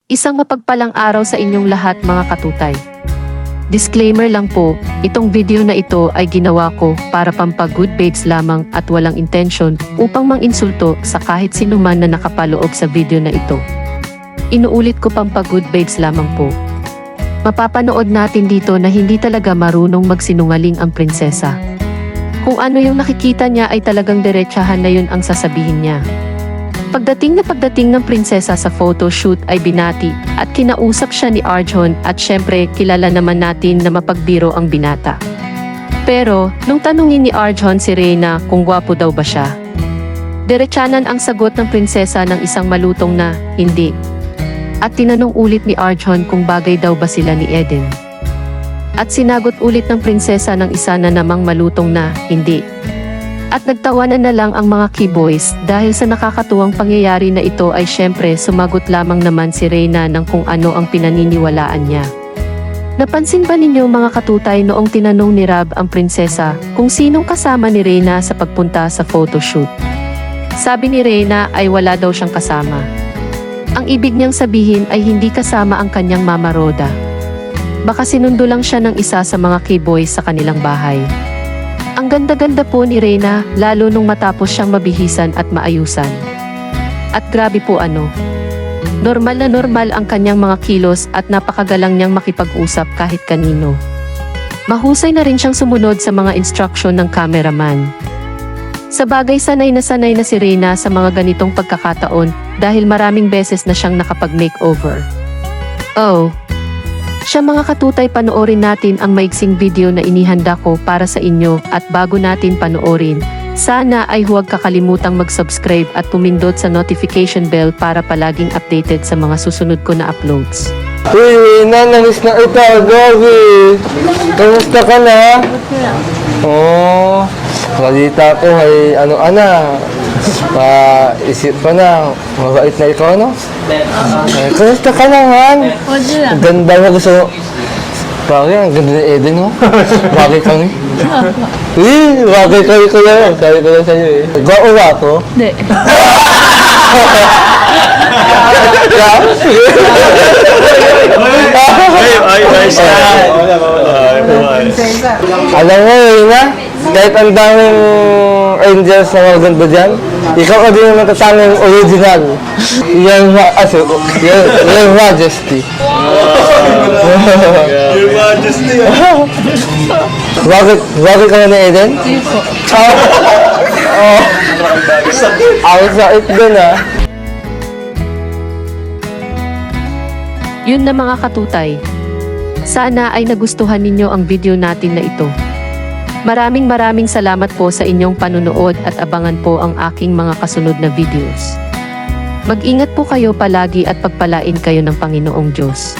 Isang mapagpalang araw sa inyong lahat mga katutay. Disclaimer lang po, itong video na ito ay ginawa ko para pampag-good babes lamang at walang intention upang mang-insulto sa kahit sino man na nakapaloob sa video na ito. Inuulit ko pampag-good babes lamang po. Mapapanood natin dito na hindi talaga marunong magsinungaling ang prinsesa. Kung ano yung nakikita niya ay talagang diretsahan na yun ang sasabihin niya. Pagdating ng prinsesa sa photoshoot ay binati at kinausap siya ni Arjon at syempre kilala naman natin na mapagbiro ang binata. Pero, nung tanungin ni Arjon si Reyna kung gwapo daw ba siya, diretsanan ang sagot ng prinsesa ng isang malutong na, hindi. At tinanong ulit ni Arjon kung bagay daw ba sila ni Eden. At sinagot ulit ng prinsesa ng isa na namang malutong na, hindi. At nagtawanan na lang ang mga keyboys dahil sa nakakatuwang pangyayari na ito ay syempre sumagot lamang naman si Reyna ng kung ano ang pinaniniwalaan niya. Napansin ba ninyo mga katutay noong tinanong ni Rab ang prinsesa kung sinong kasama ni Reyna sa pagpunta sa photoshoot? Sabi ni Reyna ay wala daw siyang kasama. Ang ibig niyang sabihin ay hindi kasama ang kanyang mama Roda. Baka sinundo lang siya ng isa sa mga keyboys sa kanilang bahay. Ang ganda-ganda po ni Reyna, lalo nung matapos siyang mabihisan at maayusan. At grabe po normal na normal ang kanyang mga kilos at napakagalang niyang makipag-usap kahit kanino. Mahusay na rin siyang sumunod sa mga instruction ng cameraman. Sa bagay sanay na si Reyna sa mga ganitong pagkakataon dahil maraming beses na siyang nakapag-makeover. Oh! Siya mga katutay, panoorin natin ang maiksing video na inihanda ko para sa inyo at bago natin panoorin, sana ay huwag kakalimutang mag-subscribe at pumindot sa notification bell para palaging updated sa mga susunod ko na uploads. Uy, namiss na ito, Gabi. Kamusta ka na? Oo. Kalita ko ay isip pa na, mabait na ikaw, no? Kamusta ka naman? Ang ganda mo, gusto mo. Bakit, ang ganda ni Eden, no? Bakit kami? Bakit kami ko lang? Sabi ko lang sa'yo eh. Gwapo ba ako? Hindi. Alam mo, Reyna, kahit ang daming angels na maganda dyan, ikaw ka din ang matatanging original. Your Majesty. Your Majesty. Bakit ka na ni Eden? Hindi po. Ang sakit dun Yun na mga katutay. Sana ay nagustuhan ninyo ang video natin na ito. Maraming salamat po sa inyong panunood at abangan po ang aking mga kasunod na videos. Mag-ingat po kayo palagi at pagpalain kayo ng Panginoong Diyos.